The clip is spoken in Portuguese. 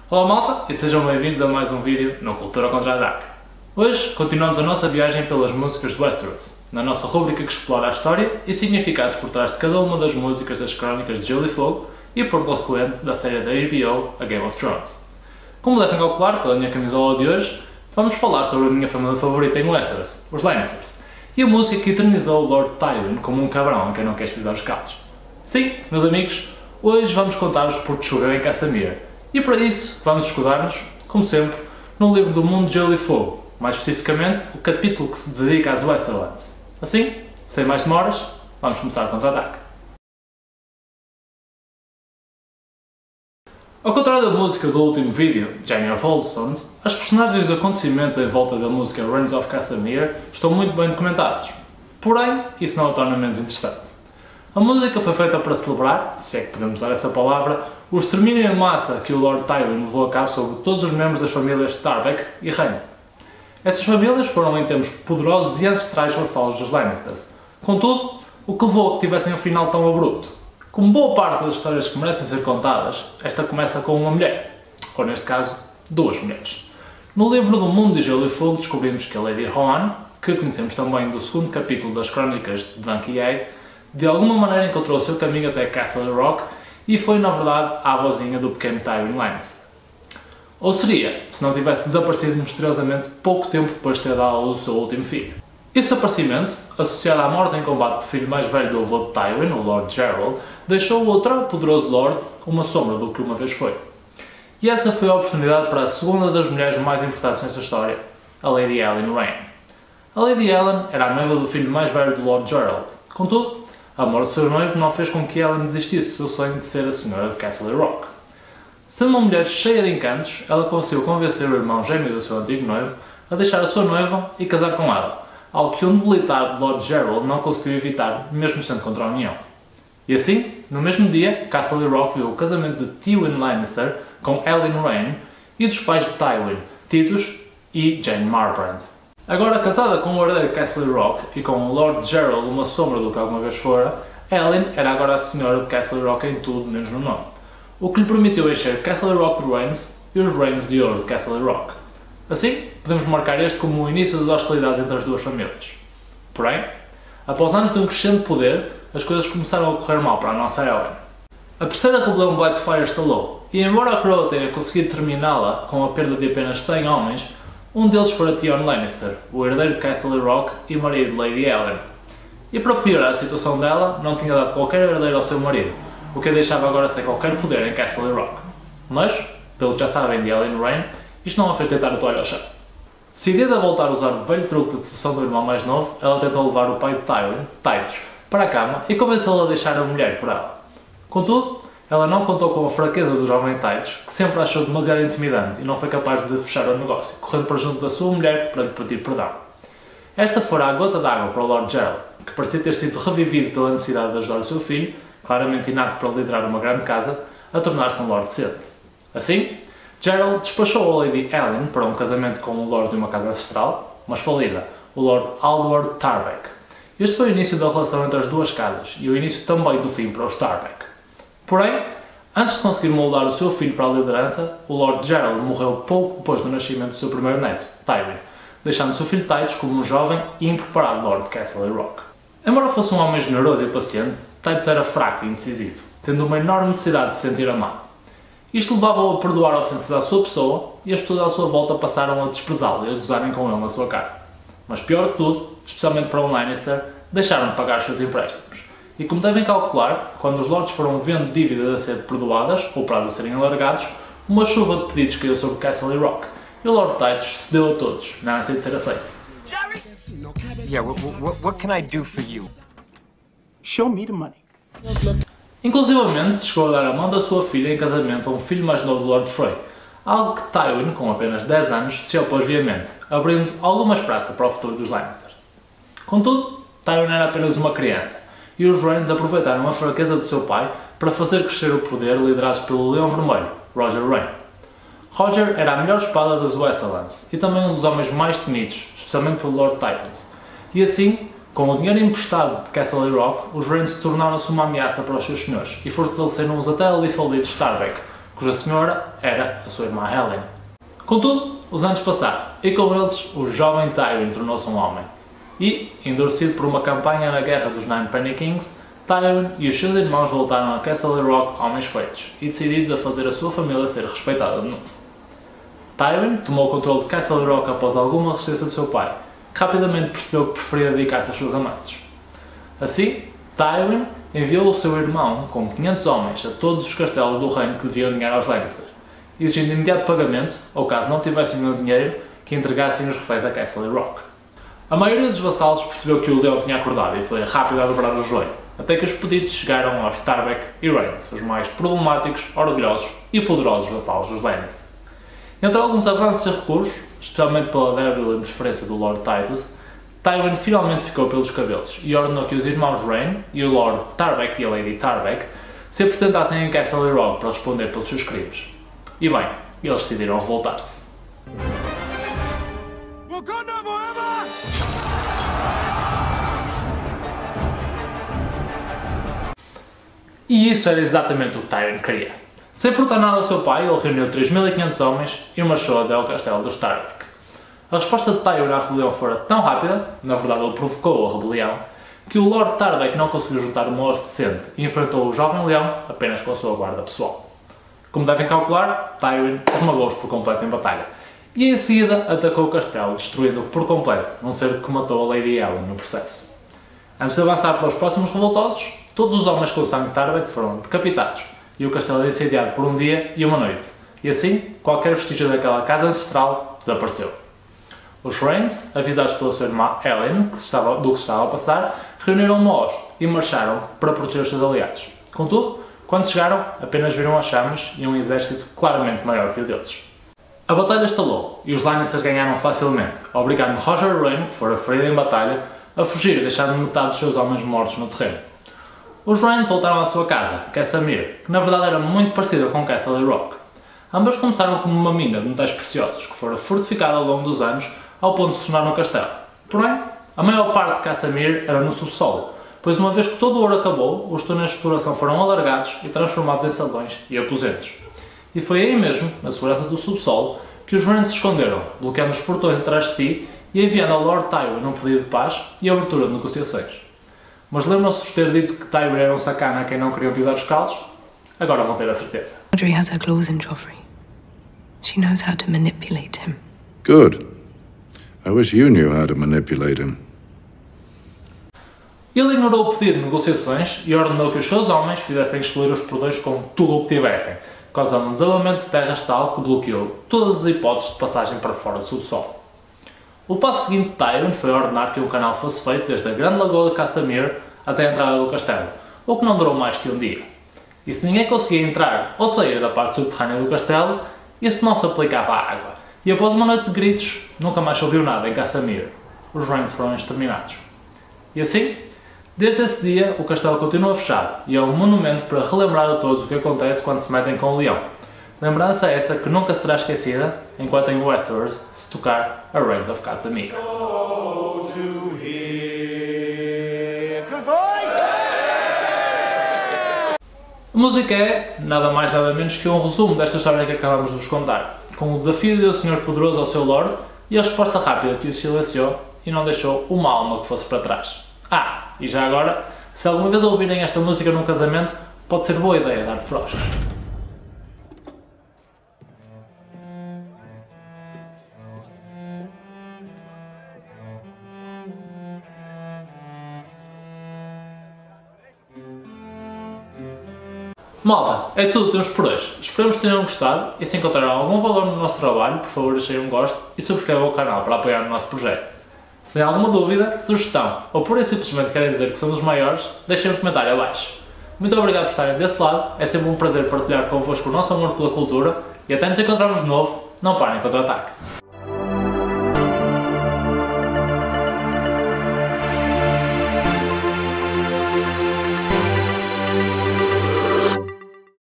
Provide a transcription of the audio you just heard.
Olá malta e sejam bem-vindos a mais um vídeo no Cultura Contra-Ataque. Hoje continuamos a nossa viagem pelas músicas de Westeros, na nossa rubrica que explora a história e significados por trás de cada uma das músicas das crónicas de Gelo e Fogo e por consequente da série da HBO, A Game of Thrones. Como devem calcular pela minha camisola de hoje, vamos falar sobre a minha família favorita em Westeros, os Lannisters, e a música que eternizou o Lord Tywin como um cabrão a quem não quer pisar os calços. Sim, meus amigos, hoje vamos contar-vos por chover em Castamere, e para isso vamos escudar-nos, como sempre, no livro do Mundo de Gelo e Fogo, mais especificamente o capítulo que se dedica às Westerlands. Assim, sem mais demoras, vamos começar o contra-ataque. Ao contrário da música do último vídeo, Jaime of Old Stones, as personagens e acontecimentos em volta da música Rains of Castamere estão muito bem documentados. Porém, isso não a torna menos interessante. A música foi feita para celebrar, se é que podemos usar essa palavra, o extermínio em massa que o Lord Tywin levou a cabo sobre todos os membros das famílias Tarbeck e Reine. Estas famílias foram em tempos poderosos e ancestrais vassalos dos Lannisters. Contudo, o que levou a que tivessem um final tão abrupto? Como boa parte das histórias que merecem ser contadas, esta começa com uma mulher, ou neste caso, duas mulheres. No livro do Mundo de Gelo e Fogo descobrimos que a Lady Rohan, que conhecemos também do segundo capítulo das crónicas de Dunk e Egg, de alguma maneira encontrou o seu caminho até Castle Rock e foi, na verdade, a avózinha do pequeno Tywin Lannister. Ou seria, se não tivesse desaparecido misteriosamente pouco tempo depois de ter dado à luz o seu último filho. Esse desaparecimento, associado à morte em combate do filho mais velho do avô de Tywin, o Lord Gerald, deixou o outro poderoso Lord uma sombra do que uma vez foi. E essa foi a oportunidade para a segunda das mulheres mais importantes nesta história, a Lady Ellen Rain. A Lady Ellen era a noiva do filho mais velho do Lord Gerald. Contudo, a morte do seu noivo não fez com que Ellen desistisse do seu sonho de ser a senhora de Castle Rock. Sendo uma mulher cheia de encantos, ela conseguiu convencer o irmão gêmeo do seu antigo noivo a deixar a sua noiva e casar com ela, algo que um debilitado Lord Gerald não conseguiu evitar, mesmo sendo contra a união. E assim, no mesmo dia, Castle Rock viu o casamento de Tywin Lannister com Ellen Rain e dos pais de Tywin, Titus e Jane Marbrand. Agora casada com o herdeiro de Castle Rock e com o Lord Gerald uma sombra do que alguma vez fora, Ellen era agora a senhora de Castle Rock em tudo menos no nome, o que lhe permitiu encher Castle Rock de Rains e os Rains de ouro de Castle Rock. Assim, podemos marcar este como o início das hostilidades entre as duas famílias. Porém, após anos de um crescente poder, as coisas começaram a correr mal para a nossa Ellen. A terceira rebelião Blackfyre salou, e embora a coroa tenha conseguido terminá-la com a perda de apenas 100 homens, um deles fora Theon Lannister, o herdeiro de Castle Rock e marido de Lady Ellen. E para piorar a situação dela, não tinha dado qualquer herdeiro ao seu marido, o que a deixava agora sem qualquer poder em Castle Rock. Mas, pelo que já sabem de Ellen Rain, isto não a fez deitar a toalha ao chão. Decidida a voltar a usar o velho truque de sedução do irmão mais novo, ela tentou levar o pai de Tywin, Titus, para a cama e convenceu-lo a deixar a mulher por ela. Contudo, ela não contou com a fraqueza do jovem Titus, que sempre a achou demasiado intimidante e não foi capaz de fechar o negócio, correndo para junto da sua mulher para lhe pedir perdão. Esta fora a gota d'água para o Lord Gerald, que parecia ter sido revivido pela necessidade de ajudar o seu filho, claramente inapto para liderar uma grande casa, a tornar-se um Lord decente. Assim, Gerald despachou a Lady Ellen para um casamento com um Lord de uma casa ancestral, mas falida, o Lord Aldward Tarbeck. Este foi o início da relação entre as duas casas e o início também do fim para os Tarbeck. Porém, antes de conseguir moldar o seu filho para a liderança, o Lord Gerald morreu pouco depois do nascimento do seu primeiro neto, Tywin, deixando o seu filho Titus como um jovem e impreparado Lord de Castle Rock. Embora fosse um homem generoso e paciente, Titus era fraco e indecisivo, tendo uma enorme necessidade de se sentir amado. Isto levava-o a perdoar ofensas à sua pessoa e as pessoas à sua volta passaram a desprezá-lo e a gozarem com ele na sua cara. Mas pior que tudo, especialmente para um Lannister, deixaram de pagar os seus empréstimos. E como devem calcular, quando os lords foram vendo dívidas a ser perdoadas ou prazos a serem alargados, uma chuva de pedidos caiu sobre Castle Rock e o Lord Titus cedeu a todos, na ânsia de ser aceito. Yeah, what can I do for you? Show me the money. Inclusivamente, chegou a dar a mão da sua filha em casamento a um filho mais novo do Lord Frey, algo que Tywin, com apenas 10 anos, se opôs veemente, abrindo alguma esperança para o futuro dos Lannisters. Contudo, Tywin era apenas uma criança, e os Rains aproveitaram a fraqueza do seu pai para fazer crescer o poder liderados pelo Leão Vermelho, Roger Rain. Roger era a melhor espada das Westerlands e também um dos homens mais temidos, especialmente pelo Lord Titans, e assim, com o dinheiro emprestado de Castle Rock, os Rains tornaram-se uma ameaça para os seus senhores e fortaleceram-os até ali falidos Tarbeck, cuja senhora era a sua irmã Helen. Contudo, os anos passaram e com eles o jovem Tywin tornou-se um homem. E, endurecido por uma campanha na Guerra dos Nine Penny Kings, Tywin e os seus irmãos voltaram a Castle Rock homens feitos e decididos a fazer a sua família ser respeitada de novo. Tywin tomou o controle de Castle Rock após alguma resistência do seu pai, que rapidamente percebeu que preferia dedicar-se às suas amantes. Assim, Tywin enviou o seu irmão com 500 homens a todos os castelos do reino que deviam dinheiro aos Lannister, exigindo imediato pagamento, ou caso não tivessem o dinheiro, que entregassem os reféns a Castle Rock. A maioria dos vassalos percebeu que o leão tinha acordado e foi rápido a dobrar o joelho, até que os pedidos chegaram aos Tarbeck e Rhaenys, os mais problemáticos, orgulhosos e poderosos vassalos dos Lannister. Entre alguns avanços e recursos, especialmente pela débil interferência do Lord Titus, Tywin finalmente ficou pelos cabelos e ordenou que os irmãos Rhaen e o Lord Tarbeck e a Lady Tarbeck se apresentassem em Castle Rock para responder pelos seus crimes. E bem, eles decidiram revoltar-se. E isso era exatamente o que Tywin queria. Sem perguntar nada ao seu pai, ele reuniu 3.500 homens e marchou até ao castelo dos Tarbeck. A resposta de Tywin à rebelião fora tão rápida, na verdade ele provocou a rebelião, que o Lord Tarbeck não conseguiu juntar uma hoste decente e enfrentou o jovem leão apenas com a sua guarda pessoal. Como devem calcular, Tywin esmagou-os por completo em batalha e em seguida atacou o castelo, destruindo-o por completo, não ser que matou a Lady Helen no processo. Antes de avançar para os próximos revoltosos, todos os homens com o sangue de Tarbeck foram decapitados e o castelo era incendiado por um dia e uma noite, e assim qualquer vestígio daquela casa ancestral desapareceu. Os Rhaens, avisados pela sua irmã Helen do que se estava a passar, reuniram uma hoste e marcharam para proteger os seus aliados. Contudo, quando chegaram, apenas viram as chamas e um exército claramente maior que o deles. A batalha estalou e os Lannisters ganharam facilmente, obrigando Roger Rhaen, que fora ferido em batalha, a fugir, deixando metade dos seus homens mortos no terreno. Os Rhaens voltaram à sua casa, Castamere, que na verdade era muito parecida com Castle Rock. Ambas começaram como uma mina de metais preciosos, que fora fortificada ao longo dos anos, ao ponto de se tornar um castelo. Porém, a maior parte de Castamere era no subsolo, pois uma vez que todo o ouro acabou, os túneis de exploração foram alargados e transformados em salões e aposentos. E foi aí mesmo, na segurança do subsolo, que os Rhaens se esconderam, bloqueando os portões atrás de si e enviando ao Lord Tywin um pedido de paz e abertura de negociações. Mas lembram-se de ter dito que Tywin era um sacana a quem não queriam pisar os calos? Agora vão ter a certeza. Audrey has her claws in Joffrey. She knows how to manipulate him. Good. I wish you knew how to manipulate him. Ele ignorou o pedido de negociações e ordenou que os seus homens fizessem explodir os portões com tudo o que tivessem, causando um desabamento de terras tal que bloqueou todas as hipóteses de passagem para fora do subsolo. O passo seguinte de Tywin foi ordenar que um canal fosse feito desde a grande lagoa de Castamere até a entrada do castelo, o que não durou mais que um dia. E se ninguém conseguia entrar ou sair da parte subterrânea do castelo, isso não se aplicava à água, e após uma noite de gritos, nunca mais se ouviu nada em Castamere. Os Rhaens foram exterminados. E assim, desde esse dia, o castelo continua fechado, e é um monumento para relembrar a todos o que acontece quando se metem com o leão. Lembrança essa que nunca será esquecida enquanto em Westeros se tocar a Rains of Castamere. A música é, nada mais nada menos que um resumo desta história que acabamos de vos contar, com o desafio do Senhor Poderoso ao seu Lord e a resposta rápida que o silenciou e não deixou uma alma que fosse para trás. Ah, e já agora, se alguma vez ouvirem esta música num casamento, pode ser boa ideia dar de froscos. Malta, é tudo que temos por hoje. Esperamos que tenham gostado e se encontraram algum valor no nosso trabalho, por favor deixem um gosto e subscrevam o canal para apoiar o nosso projeto. Se têm alguma dúvida, sugestão ou por simplesmente querem dizer que somos os maiores, deixem um comentário abaixo. Muito obrigado por estarem desse lado, é sempre um prazer partilhar convosco o nosso amor pela cultura e até nos encontrarmos de novo, não parem contra-ataque.